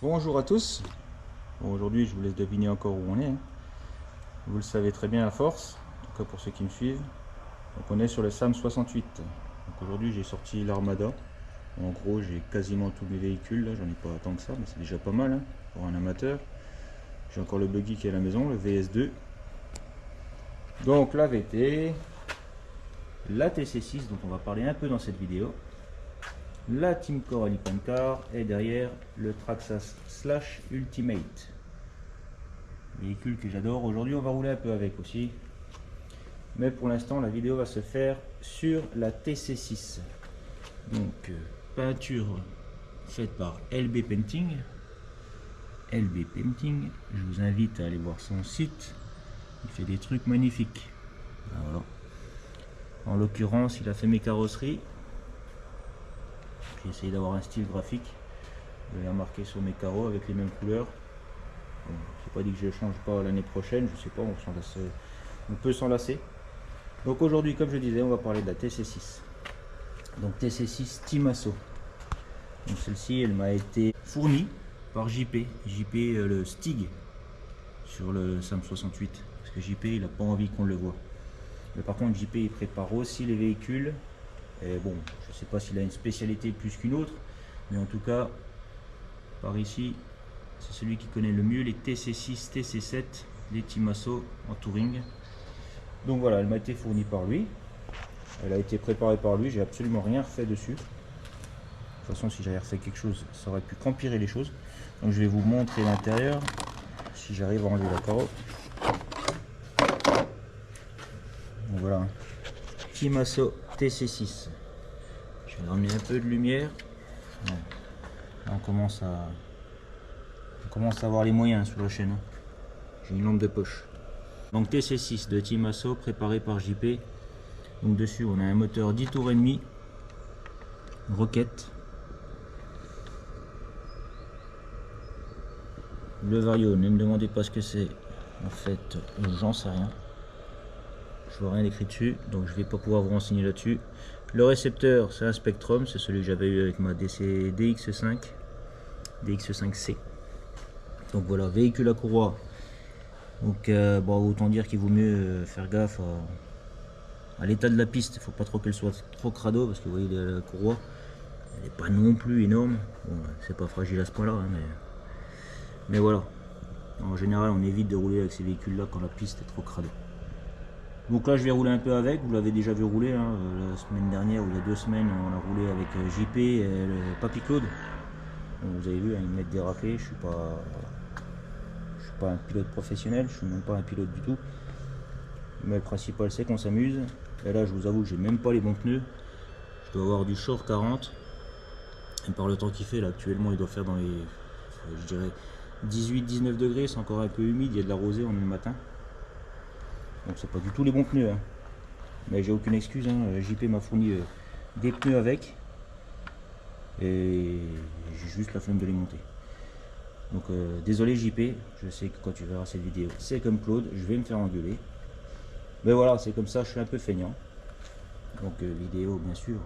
Bonjour à tous. Bon, aujourd'hui je vous laisse deviner encore où on est, hein. Vous le savez très bien à force, en tout cas pour ceux qui me suivent. Donc on est sur le SAM 68. Donc aujourd'hui j'ai sorti l'Armada. En gros j'ai quasiment tous mes véhicules, là j'en ai pas tant que ça, mais c'est déjà pas mal, hein, pour un amateur. J'ai encore le buggy qui est à la maison, le VS2. Donc la VT, la TC6 dont on va parler un peu dans cette vidéo, la Team Core Alipancar et derrière le Traxxas Slash Ultimate. Véhicule que j'adore. Aujourd'hui on va rouler un peu avec aussi. Mais pour l'instant la vidéo va se faire sur la TC6. Donc peinture faite par LB Painting. LB Painting, je vous invite à aller voir son site. Il fait des trucs magnifiques. Voilà. En l'occurrence il a fait mes carrosseries. J'ai essayé d'avoir un style graphique. Je vais la marquer sur mes carreaux avec les mêmes couleurs. Bon, c'est pas dit que je ne change pas l'année prochaine, je sais pas, on peut s'en lasser. Donc aujourd'hui, comme je disais, on va parler de la TC6. Donc TC6 Team Asso. Donc celle-ci, elle m'a été fournie par JP. JP le Stig sur le SAM 68. Parce que JP, il n'a pas envie qu'on le voit. Mais par contre, JP, il prépare aussi les véhicules. Et bon, je sais pas s'il a une spécialité plus qu'une autre, mais en tout cas, par ici, c'est celui qui connaît le mieux les TC6, TC7, les Team Asso en touring. Donc voilà, elle m'a été fournie par lui. Elle a été préparée par lui, j'ai absolument rien refait dessus. De toute façon, si j'avais refait quelque chose, ça aurait pu qu'empirer les choses. Donc je vais vous montrer l'intérieur, si j'arrive à enlever la carreau. Donc voilà, Team Asso TC6. Je vais ramener un peu de lumière. Là, on commence à avoir les moyens sur la chaîne, hein. J'ai une lampe de poche. Donc TC6 de Team Asso préparé par JP. Donc dessus on a un moteur 10 tours et demi Rocket. Le Vario, ne me demandez pas ce que c'est. En fait, j'en sais rien. Je vois rien écrit dessus, donc je vais pas pouvoir vous renseigner là-dessus. Le récepteur, c'est un Spectrum, c'est celui que j'avais eu avec ma DC DX5, DX5C. Donc voilà, véhicule à courroie. Donc bon, autant dire qu'il vaut mieux faire gaffe à l'état de la piste. Il faut pas trop qu'elle soit trop crado, parce que vous voyez la courroie, elle n'est pas non plus énorme. Bon, c'est pas fragile à ce point-là, hein, mais voilà. En général, on évite de rouler avec ces véhicules-là quand la piste est trop crado. Donc là, je vais rouler un peu avec. Vous l'avez déjà vu rouler, hein, la semaine dernière ou il y a 2 semaines, on a roulé avec JP et le Papy Claude. Donc, vous avez vu, hein, ils mettent des raclés. Je suis pas un pilote professionnel, je suis même pas un pilote du tout. Mais le principal, c'est qu'on s'amuse. Et là, je vous avoue que j'ai même pas les bons pneus. Je dois avoir du short 40. Et par le temps qu'il fait, là, actuellement, il doit faire dans les, je dirais, 18-19 degrés. C'est encore un peu humide, il y a de la rosée, on est le matin. Donc c'est pas du tout les bons pneus, hein. Mais j'ai aucune excuse, hein. JP m'a fourni des pneus avec. Et j'ai juste la flemme de les monter. Donc désolé JP, je sais que quand tu verras cette vidéo, c'est comme Claude, je vais me faire engueuler. Mais voilà, c'est comme ça, je suis un peu feignant. Donc vidéo bien sûr,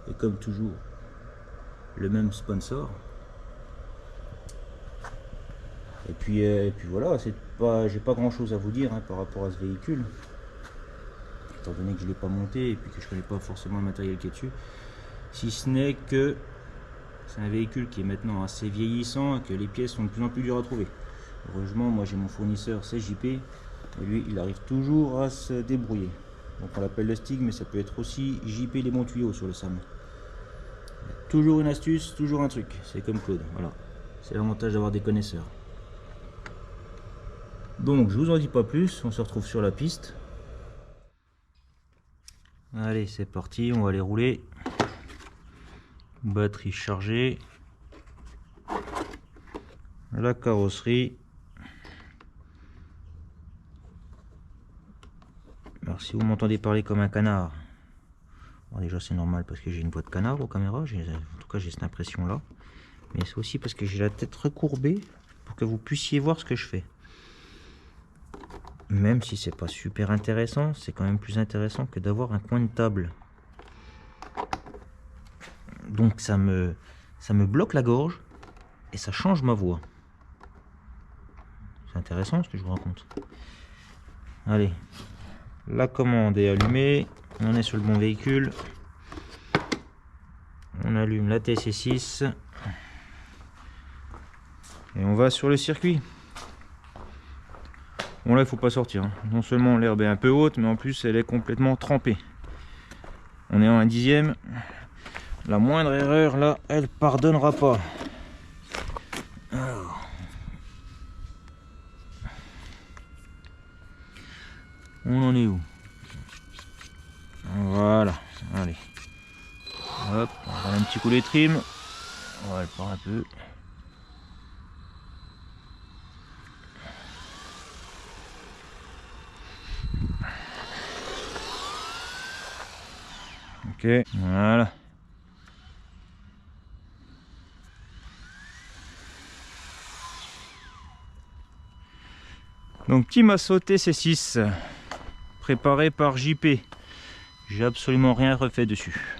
et comme toujours, le même sponsor. Et puis voilà, j'ai pas grand chose à vous dire, hein, par rapport à ce véhicule. Étant donné que je ne l'ai pas monté et puis que je connais pas forcément le matériel qui est dessus. Si ce n'est que c'est un véhicule qui est maintenant assez vieillissant et que les pièces sont de plus en plus dures à trouver. Heureusement, moi j'ai mon fournisseur, c'est JP. Et lui, il arrive toujours à se débrouiller. Donc on l'appelle le Stig, mais ça peut être aussi JP les bons tuyaux sur le SAM. Toujours une astuce, toujours un truc. C'est comme Claude, voilà. C'est l'avantage d'avoir des connaisseurs. Donc je vous en dis pas plus, on se retrouve sur la piste. Allez, c'est parti, on va aller rouler. Batterie chargée. La carrosserie. Alors si vous m'entendez parler comme un canard, bon, déjà c'est normal parce que j'ai une voix de canard aux caméras, en tout cas j'ai cette impression là. Mais c'est aussi parce que j'ai la tête recourbée pour que vous puissiez voir ce que je fais. Même si c'est pas super intéressant, c'est quand même plus intéressant que d'avoir un coin de table. Donc ça me bloque la gorge et ça change ma voix. C'est intéressant ce que je vous raconte. Allez, la commande est allumée, on est sur le bon véhicule. On allume la TC6 et on va sur le circuit. Bon là il faut pas sortir, hein. Non seulement l'herbe est un peu haute, mais en plus elle est complètement trempée. On est en 1/10. La moindre erreur là, elle pardonnera pas. Alors. On en est où? Voilà, allez. Hop, on va faire un petit coup de trim. On va le prendre un peu. Ok, voilà. Donc petit Masso TC6 préparé par JP. J'ai absolument rien refait dessus.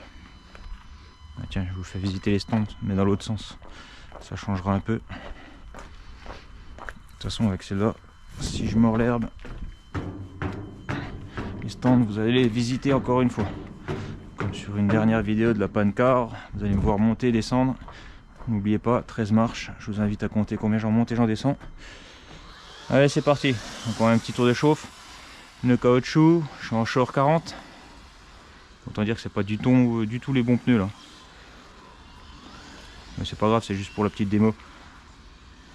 Ah, tiens, je vous fais visiter les stands, mais dans l'autre sens. Ça changera un peu. De toute façon, avec celle-là, si je mords l'herbe, les stands, vous allez les visiter encore une fois. Comme sur une dernière vidéo de la Pancar, vous allez me voir monter et descendre. N'oubliez pas, 13 marches. Je vous invite à compter combien j'en monte et j'en descends. Allez, c'est parti. Encore un petit tour de chauffe. Pneu caoutchouc, je suis en short 40. Autant dire que c'est pas du tout les bons pneus là. Mais c'est pas grave, c'est juste pour la petite démo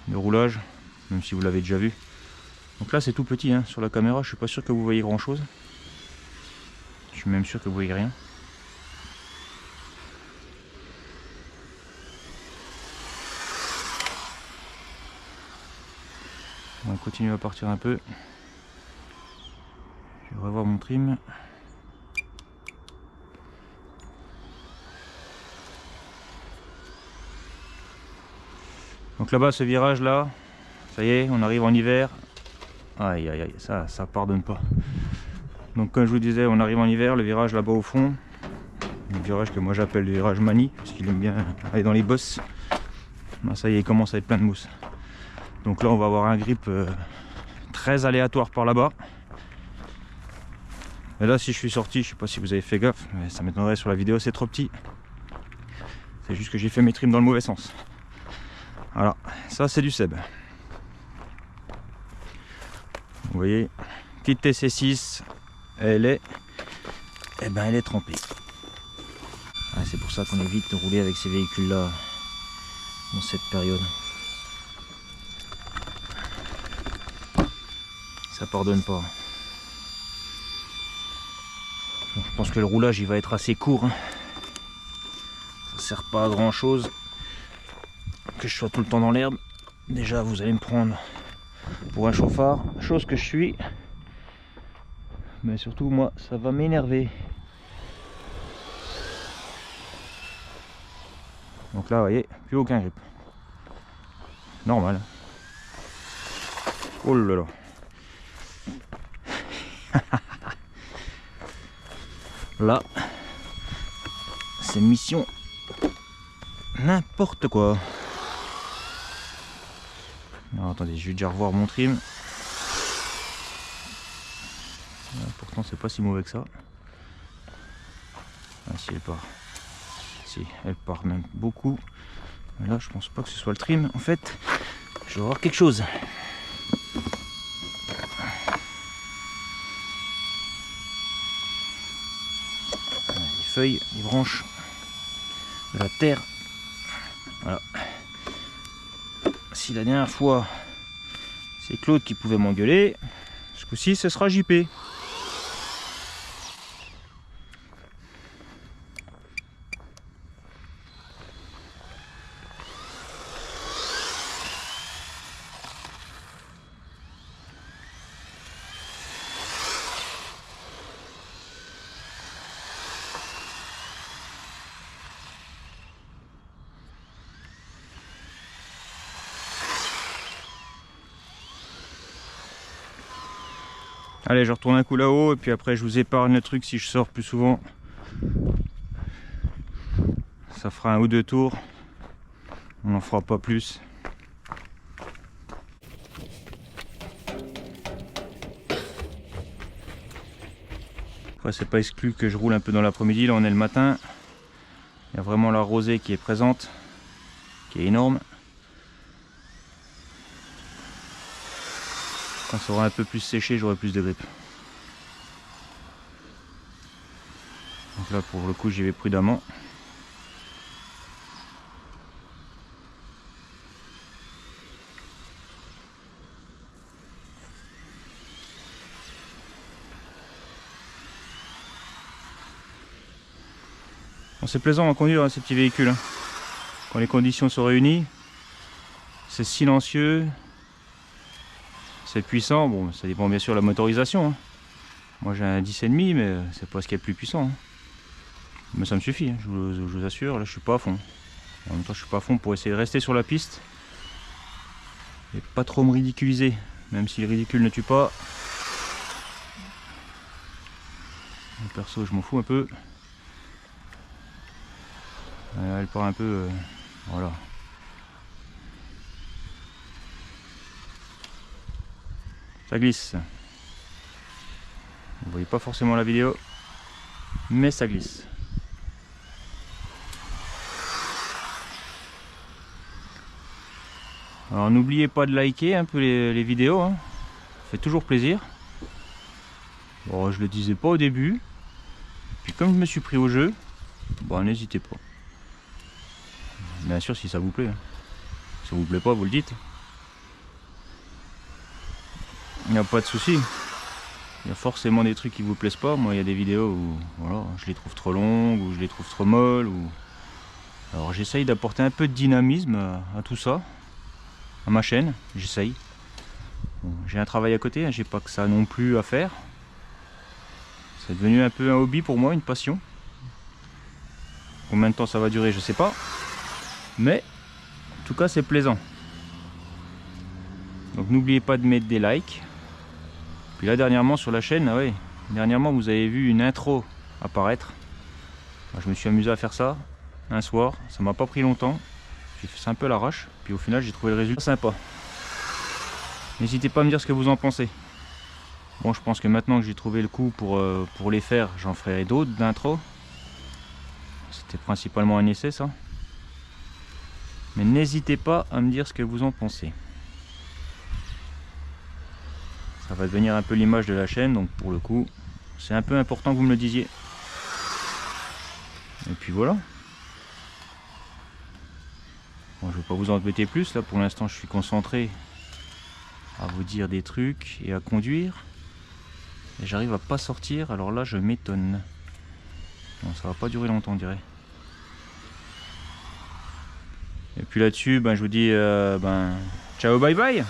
de roulage, même si vous l'avez déjà vu. Donc là c'est tout petit hein. Sur la caméra, je suis pas sûr que vous voyez grand chose. Je suis même sûr que vous voyez rien. On continue à partir un peu. Je vais revoir mon trim. Donc là-bas, ce virage là, ça y est, on arrive en hiver. Aïe aïe aïe, ça pardonne pas. Donc comme je vous disais, on arrive en hiver, le virage là-bas au fond. Le virage que moi j'appelle le virage manie, parce qu'il aime bien aller dans les bosses. Ben, ça y est, il commence à être plein de mousse. Donc là on va avoir un grip très aléatoire par là-bas. Et là si je suis sorti, je sais pas si vous avez fait gaffe, mais ça m'étonnerait sur la vidéo, c'est trop petit. C'est juste que j'ai fait mes trims dans le mauvais sens. Voilà, ça c'est du Seb. Vous voyez, petite TC6, elle est trempée. Ah, c'est pour ça qu'on évite de rouler avec ces véhicules là dans cette période. Ça pardonne pas. Bon, je pense que le roulage il va être assez court. Hein. Ça sert pas à grand chose que je sois tout le temps dans l'herbe. Déjà vous allez me prendre pour un chauffard, chose que je suis. Mais surtout moi ça va m'énerver. Donc là vous voyez, plus aucun grip. Normal. Oh là là. Là, c'est mission n'importe quoi. Alors, attendez, je vais déjà revoir mon trim. Pourtant, c'est pas si mauvais que ça. Ah, si elle part. Si, elle part même beaucoup. Mais là, je pense pas que ce soit le trim. En fait, je vais voir quelque chose. Feuilles, les branches de la terre. Voilà. Si la dernière fois c'est Claude qui pouvait m'engueuler, ce coup-ci ce sera JP. Allez, je retourne un coup là-haut et puis après je vous épargne le truc si je sors plus souvent. Ça fera un ou deux tours. On n'en fera pas plus. Après c'est pas exclu que je roule un peu dans l'après-midi, là on est le matin. Il y a vraiment la rosée qui est présente, qui est énorme. Quand ça aura un peu plus séché, j'aurai plus de grippe. Donc là pour le coup j'y vais prudemment. Bon, c'est plaisant à conduire, hein, ces petits véhicules. Hein. Quand les conditions sont réunies, c'est silencieux, c'est puissant. Bon, ça dépend bien sûr de la motorisation. Hein. Moi j'ai un 10,5, mais c'est pas ce qu'il y a de plus puissant. Hein. Mais ça me suffit, hein. Je vous assure, là je suis pas à fond. En même temps, je suis pas à fond pour essayer de rester sur la piste et pas trop me ridiculiser, même si le ridicule ne tue pas. Perso, je m'en fous un peu. Elle part un peu, voilà. Ça glisse. Vous voyez pas forcément la vidéo, mais ça glisse. Alors n'oubliez pas de liker un peu les vidéos, hein. Ça fait toujours plaisir. Bon, je le disais pas au début, puis comme je me suis pris au jeu, bon, n'hésitez pas. Bien sûr si ça vous plaît. Si ça vous plaît pas, vous le dites. Il n'y a pas de souci. Il y a forcément des trucs qui vous plaisent pas. Moi il y a des vidéos où voilà, je les trouve trop longues, ou je les trouve trop molles. Alors j'essaye d'apporter un peu de dynamisme à tout ça. À ma chaîne, j'essaye. Bon, j'ai un travail à côté, hein, j'ai pas que ça non plus à faire. C'est devenu un peu un hobby pour moi, une passion. Combien de temps ça va durer, je sais pas. Mais en tout cas c'est plaisant. Donc n'oubliez pas de mettre des likes. Puis là dernièrement sur la chaîne, ah ouais, dernièrement vous avez vu une intro apparaître. Je me suis amusé à faire ça un soir, ça m'a pas pris longtemps. J'ai fait ça un peu à l'arrache, puis au final j'ai trouvé le résultat sympa. N'hésitez pas à me dire ce que vous en pensez. Bon, je pense que maintenant que j'ai trouvé le coup pour les faire, j'en ferai d'autres d'intro. C'était principalement un essai ça. Mais n'hésitez pas à me dire ce que vous en pensez. Ça va devenir un peu l'image de la chaîne, donc pour le coup, c'est un peu important que vous me le disiez. Et puis voilà. Bon, je ne vais pas vous embêter plus, là pour l'instant je suis concentré à vous dire des trucs et à conduire. Et j'arrive à pas sortir, alors là je m'étonne. Bon, ça va pas durer longtemps on dirait. Et puis là-dessus, ben, je vous dis ciao bye bye.